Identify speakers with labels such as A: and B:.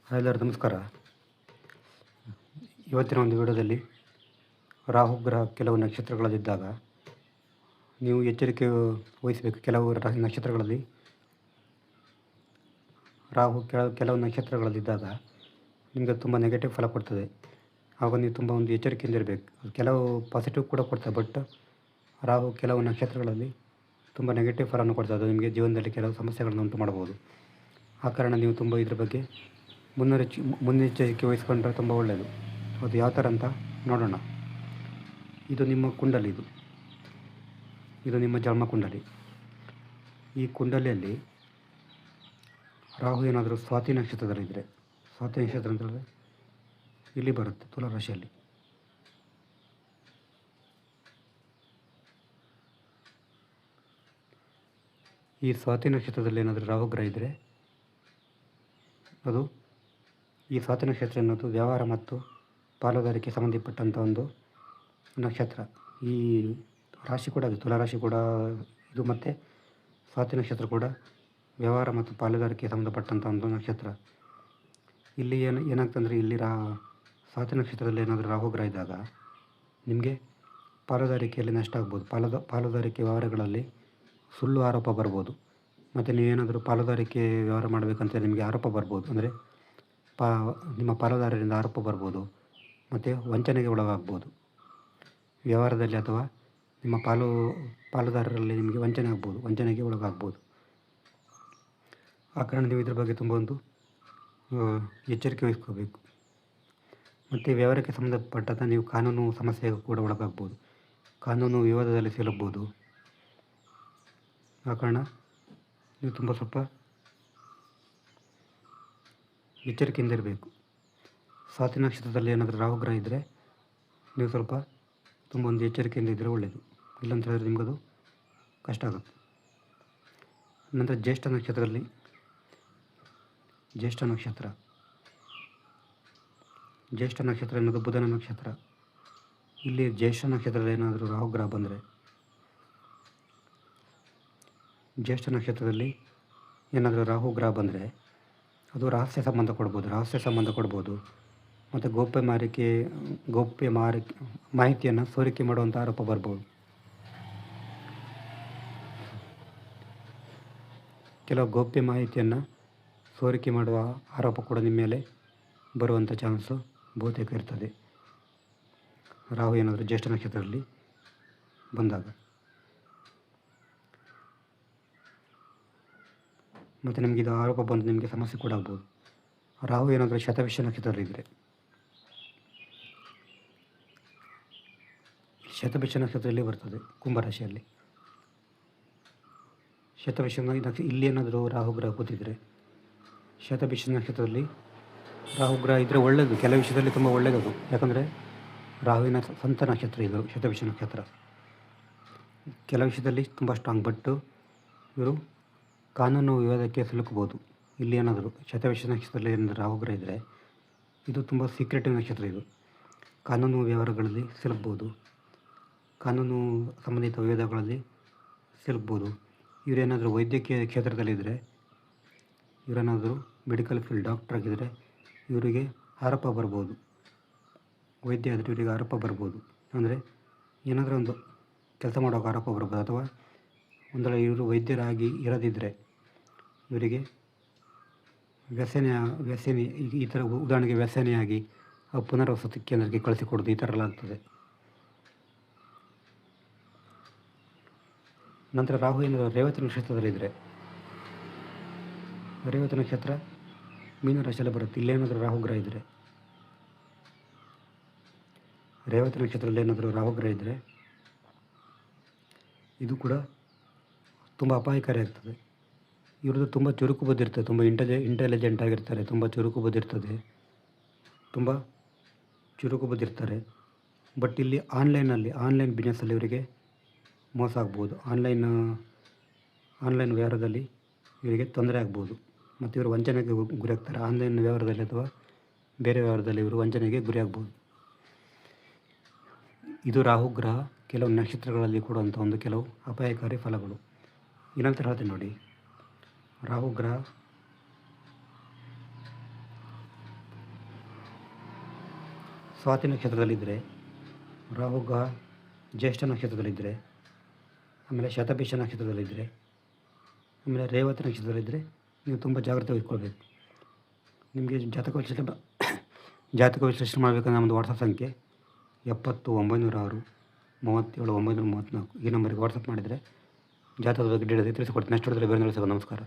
A: Hi ಎಲ್ಲರಿಗೂ ನಮಸ್ಕಾರ. ಇವತ್ತಿನ ಒಂದು ವಿಡಿಯೋದಲ್ಲಿ ರಾಹು ಗ್ರಹ ಕೆಲವು ನಕ್ಷತ್ರಗಳಲ್ಲಿದ್ದಾಗ ನೀವು ಎಚ್ಚರಿಕೆ ವಹಿಸಬೇಕು. ಕೆಲವು ನಕ್ಷತ್ರಗಳಲ್ಲಿ ರಾಹು ಕೆಲವು ನಕ್ಷತ್ರಗಳಲ್ಲಿದ್ದಾಗ ನಿಮಗೆ ತುಂಬ ನೆಗೆಟಿವ್ ಫಲ ಕೊಡ್ತದೆ. ಆಗ ನೀವು ತುಂಬ ಒಂದು ಎಚ್ಚರಿಕೆಯಿಂದ ಇರಬೇಕು. ಕೆಲವು ಪಾಸಿಟಿವ್ ಕೂಡ ಕೊಡ್ತದೆ, ಬಟ್ ರಾಹು ಕೆಲವು ನಕ್ಷತ್ರಗಳಲ್ಲಿ ತುಂಬ ನೆಗೆಟಿವ್ ಫಲವನ್ನು ಕೊಡ್ತದೆ. ಅದು ನಿಮಗೆ ಜೀವನದಲ್ಲಿ ಕೆಲವು ಸಮಸ್ಯೆಗಳನ್ನು ಉಂಟು ಮಾಡಬಹುದು. ಆ ಕಾರಣ ನೀವು ತುಂಬ ಇದ್ರ ಬಗ್ಗೆ ಮುನ್ನೆಚ್ಚರಿಕೆ ವಹಿಸ್ಕೊಂಡ್ರೆ ತುಂಬ ಒಳ್ಳೆಯದು. ಅದು ಯಾವ ಥರ ಅಂತ ನೋಡೋಣ. ಇದು ನಿಮ್ಮ ಕುಂಡಲಿ, ಇದು ನಿಮ್ಮ ಜನ್ಮ ಕುಂಡಲಿ. ಈ ಕುಂಡಲಿಯಲ್ಲಿ ರಾಹು ಏನಾದರೂ ಸ್ವಾತಿ ನಕ್ಷತ್ರದಲ್ಲಿದ್ದರೆ, ಸ್ವಾತಿ ನಕ್ಷತ್ರ ಅಂತಂದರೆ ಇಲ್ಲಿ ಬರುತ್ತೆ ತುಲಾ ರಾಶಿಯಲ್ಲಿ. ಈ ಸ್ವಾತಿ ನಕ್ಷತ್ರದಲ್ಲಿ ಏನಾದರೂ ರಾಹು ಗ್ರಹ ಇದ್ದರೆ ಅದು ಈ ಸ್ವಾತಿ ನಕ್ಷತ್ರ ಎನ್ನುವುದು ವ್ಯವಹಾರ ಮತ್ತು ಪಾಲುದಾರಿಕೆ ಸಂಬಂಧಪಟ್ಟಂಥ ಒಂದು ನಕ್ಷತ್ರ. ಈ ರಾಶಿ ಕೂಡ ಅದು ತುಲಾ ರಾಶಿ ಕೂಡ ಇದು, ಮತ್ತು ಸ್ವಾತಿ ನಕ್ಷತ್ರ ಕೂಡ ವ್ಯವಹಾರ ಮತ್ತು ಪಾಲುದಾರಿಕೆ ಸಂಬಂಧಪಟ್ಟಂಥ ಒಂದು ನಕ್ಷತ್ರ. ಇಲ್ಲಿ ಏನಾಗ್ತಂದರೆ ಇಲ್ಲಿ ಸ್ವಾತಿ ನಕ್ಷತ್ರದಲ್ಲಿ ಏನಾದರೂ ರಾಹು ಗ್ರಹ ಇದ್ದಾಗ ನಿಮಗೆ ಪಾಲುದಾರಿಕೆಯಲ್ಲಿ ನಷ್ಟ ಆಗ್ಬೋದು. ಪಾಲುದಾರಿಕೆ ವ್ಯವಹಾರಗಳಲ್ಲಿ ಸುಳ್ಳು ಆರೋಪ ಬರ್ಬೋದು. ಮತ್ತು ನೀವೇನಾದರೂ ಪಾಲುದಾರಿಕೆ ವ್ಯವಹಾರ ಮಾಡಬೇಕಂತ ನಿಮಗೆ ಆರೋಪ ಬರ್ಬೋದು. ಅಂದರೆ ನಿಮ್ಮ ಪಾಲುದಾರರಿಂದ ಆರೋಪ ಬರ್ಬೋದು ಮತ್ತು ವಂಚನೆಗೆ ಒಳಗಾಗ್ಬೋದು ವ್ಯವಹಾರದಲ್ಲಿ, ಅಥವಾ ನಿಮ್ಮ ಪಾಲುದಾರರಲ್ಲಿ ನಿಮಗೆ ವಂಚನೆಗೆ ಒಳಗಾಗ್ಬೋದು. ಆ ಕಾರಣ ನೀವು ಇದ್ರ ಬಗ್ಗೆ ತುಂಬ ಒಂದು ಎಚ್ಚರಿಕೆ ವಹಿಸ್ಕೋಬೇಕು. ಮತ್ತು ವ್ಯವಹಾರಕ್ಕೆ ಸಂಬಂಧಪಟ್ಟಂಥ ನೀವು ಕಾನೂನು ಸಮಸ್ಯೆಗೂ ಕೂಡ ಒಳಗಾಗ್ಬೋದು, ಕಾನೂನು ವಿವಾದದಲ್ಲಿ ಸಿಲುಕ್ಬೋದು. ಆ ಕಾರಣ ನೀವು ತುಂಬ ಸ್ವಲ್ಪ ಎಚ್ಚರಿಕೆಯಿಂದ ಇರಬೇಕು. ಸ್ವಾತಿ ನಕ್ಷತ್ರದಲ್ಲಿ ಏನಾದರೂ ರಾಹು ಗ್ರಹ ಇದ್ದರೆ ನೀವು ಸ್ವಲ್ಪ ತುಂಬ ಒಂದು ಎಚ್ಚರಿಕೆಯಿಂದ ಇದ್ದರೆ ಒಳ್ಳೆಯದು. ಇಲ್ಲಂತ ಹೇಳಿದ್ರೆ ನಿಮಗದು ಕಷ್ಟ ಆಗುತ್ತೆ. ನಂತರ ಜ್ಯೇಷ್ಠ ನಕ್ಷತ್ರದಲ್ಲಿ, ಜ್ಯೇಷ್ಠ ನಕ್ಷತ್ರ ಎನ್ನುವುದು ಬುಧನ ನಕ್ಷತ್ರ. ಇಲ್ಲಿ ಜ್ಯೇಷ್ಠ ನಕ್ಷತ್ರದಲ್ಲಿ ಏನಾದರೂ ರಾಹು ಗ್ರಹ ಬಂದರೆ, ಜ್ಯೇಷ್ಠ ನಕ್ಷತ್ರದಲ್ಲಿ ಏನಾದರೂ ರಾಹು ಗ್ರಹ ಬಂದರೆ ಅದು ರಹಸ್ಯ ಸಂಬಂಧ ಕೊಡ್ಬೋದು ಮತ್ತು ಗೌಪ್ಯ ಮಾಹಿತಿಯನ್ನು ಸೋರಿಕೆ ಮಾಡುವಂಥ ಆರೋಪ ಬರ್ಬೋದು. ಕೆಲವು ಗೌಪ್ಯ ಮಾಹಿತಿಯನ್ನು ಸೋರಿಕೆ ಮಾಡುವ ಆರೋಪ ಕೂಡ ನಿಮ್ಮ ಮೇಲೆ ಬರುವಂಥ ಚಾನ್ಸು ಬಹುತೇಕ ಇರ್ತದೆ ರಾಹು ಏನಾದರೂ ಜ್ಯೇಷ್ಠ ನಕ್ಷತ್ರದಲ್ಲಿ ಬಂದಾಗ. ಮತ್ತು ನಿಮಗೆ ಇದು ಆರೋಪ ಬಂದು ನಿಮಗೆ ಸಮಸ್ಯೆ ಕೂಡ ಆಗ್ಬೋದು. ರಾಹು ಏನಾದರೂ ಶತಭಿಷ ನಕ್ಷತ್ರದಲ್ಲಿದ್ದರೆ, ಶತಭಿಷ ನಕ್ಷತ್ರದಲ್ಲಿ ಬರ್ತದೆ ಕುಂಭರಾಶಿಯಲ್ಲಿ. ಶತಭಿಷ ಇಲ್ಲಿ ಏನಾದರೂ ರಾಹು ಗ್ರಹ ಕೂತಿದ್ರೆ, ಶತಭಿಷ ನಕ್ಷತ್ರದಲ್ಲಿ ರಾಹು ಗ್ರಹ ಇದ್ದರೆ ಒಳ್ಳೆಯದು. ಕೆಲವು ವಿಷಯದಲ್ಲಿ ತುಂಬ ಒಳ್ಳೆಯದು. ಯಾಕಂದರೆ ರಾಹುವಿನ ಸ್ವಂತ ನಕ್ಷತ್ರ ಇದು ಶತಭಿಷ ನಕ್ಷತ್ರ. ಕೆಲವು ವಿಷಯದಲ್ಲಿ ತುಂಬ ಸ್ಟ್ರಾಂಗ್, ಬಟ್ ಇವರು ಕಾನೂನು ವಿವಾದಕ್ಕೆ ಸಿಲುಕಬಹುದು. ಇಲ್ಲಿ ಏನಾದರೂ ಶತಭಿಷ ನಕ್ಷತ್ರದಲ್ಲಿ ಏನಾದರೂ ರಾಹು ಗ್ರಹ ಇದ್ದರೆ ಇದು ತುಂಬ ಸೀಕ್ರೆಟಿವ್ ನಕ್ಷತ್ರ. ಇದು ಕಾನೂನು ವ್ಯವಹಾರಗಳಲ್ಲಿ ಸಿಲುಕ್ಬೋದು, ಕಾನೂನು ಸಂಬಂಧಿತ ವಿವಾದಗಳಲ್ಲಿ ಸಿಲುಕ್ಬೋದು. ಇವರೇನಾದರೂ ವೈದ್ಯಕೀಯ ಕ್ಷೇತ್ರದಲ್ಲಿದ್ದರೆ, ಇವರೇನಾದರೂ ಮೆಡಿಕಲ್ ಫೀಲ್ಡ್ ಡಾಕ್ಟರ್ ಆಗಿದ್ದರೆ ಇವರಿಗೆ ಆರೋಪ ಬರ್ಬೋದು. ವೈದ್ಯ ಆದರೆ ಇವರಿಗೆ ಆರೋಪ ಬರ್ಬೋದು. ಅಂದರೆ ಏನಾದರೂ ಒಂದು ಕೆಲಸ ಮಾಡೋಕೆ ಆರೋಪ ಬರ್ಬೋದು. ಅಥವಾ ಒಂದೊಳ್ಳೆ ಇವರು ವೈದ್ಯರಾಗಿ ಇರದಿದ್ದರೆ ಇವರಿಗೆ ವ್ಯಸನಿ ಈ ಥರ, ಉದಾಹರಣೆಗೆ ವ್ಯಸನಿಯಾಗಿ ಪುನರ್ವಸತಿ ಕೇಂದ್ರಕ್ಕೆ ಕಳಿಸಿಕೊಡೋದು, ಈ ಥರ ಎಲ್ಲ ಆಗ್ತದೆ. ನಂತರ ರಾಹು ಏನಾದರೂ ರೇವತಿ ನಕ್ಷತ್ರದಲ್ಲಿದ್ದರೆ, ರೇವತಿ ನಕ್ಷತ್ರ ಮೀನರಾಶಿಯಲ್ಲಿ ಬರುತ್ತೆ. ಇಲ್ಲೇನಾದರೂ ರಾಹು ಗ್ರಹ ಇದ್ದರೆ, ರೇವತಿ ನಕ್ಷತ್ರದಲ್ಲಿ ಏನಾದರೂ ರಾಹು ಗ್ರಹ ಇದ್ದರೆ ಇದು ಕೂಡ ತುಂಬ ಅಪಾಯಕಾರಿ ಆಗ್ತದೆ. ಇವ್ರದ್ದು ತುಂಬ ಚುರುಕು ಬುದ್ಧಿ ಇರ್ತದೆ, ತುಂಬ ಇಂಟೆಲಿಜೆಂಟ್ ಆಗಿರ್ತಾರೆ, ತುಂಬ ಚುರುಕು ಬುದ್ಧಿ ಇರ್ತಾರೆ. ಬಟ್ ಇಲ್ಲಿ ಆನ್ಲೈನ್ ಬಿಸ್ನೆಸ್ಸಲ್ಲಿ ಇವರಿಗೆ ಮೋಸ ಆಗ್ಬೋದು. ಆನ್ಲೈನ್ ವ್ಯವಹಾರದಲ್ಲಿ ಇವರಿಗೆ ತೊಂದರೆ ಆಗ್ಬೋದು ಮತ್ತು ಇವರು ವಂಚನೆಗೆ ಗುರಿಯಾಗ್ತಾರೆ. ಆನ್ಲೈನ್ ವ್ಯವಹಾರದಲ್ಲಿ ಅಥವಾ ಬೇರೆ ವ್ಯವಹಾರದಲ್ಲಿ ಇವರು ವಂಚನೆಗೆ ಗುರಿಯಾಗ್ಬೋದು. ಇದು ರಾಹು ಗ್ರಹ ಕೆಲವು ನಕ್ಷತ್ರಗಳಲ್ಲಿ ಕೊಡುವಂಥ ಒಂದು ಕೆಲವು ಅಪಾಯಕಾರಿ ಫಲಗಳು. ಏನಂತ ಹೇಳ್ತೀನಿ ನೋಡಿ. ರಾಹು ಗ್ರಹ ಸ್ವಾತಿ ನಕ್ಷತ್ರದಲ್ಲಿದ್ದರೆ, ರಾಹು ಗ್ರಹ ಜ್ಯೇಷ್ಠ ನಕ್ಷತ್ರದಲ್ಲಿದ್ದರೆ, ಆಮೇಲೆ ಶತಭಿಷ ನಕ್ಷತ್ರದಲ್ಲಿದ್ದರೆ, ಆಮೇಲೆ ರೇವತಿ ನಕ್ಷತ್ರದಲ್ಲಿದ್ದರೆ ನೀವು ತುಂಬ ಜಾಗ್ರತೆ ಇಟ್ಕೊಳ್ಬೇಕು. ನಿಮಗೆ ಜಾತಕ ವಿಶ್ಲೇಷಣೆ ಮಾಡಬೇಕಂದ್ರೆ ನಮ್ಮದು ವಾಟ್ಸಪ್ ಸಂಖ್ಯೆ 70906 37 934 ಈ ನಂಬರಿಗೆ ವಾಟ್ಸಪ್ ಮಾಡಿದರೆ ಜಾತಕದ ಬಗ್ಗೆ ತಿಳಿಸಿಕೊಡ್ತೀನಿ. ನೆಕ್ಸ್ಟ್ ಹೊಡೆದರೆ ಬೇರೆ ನಮಸ್ಕಾರ.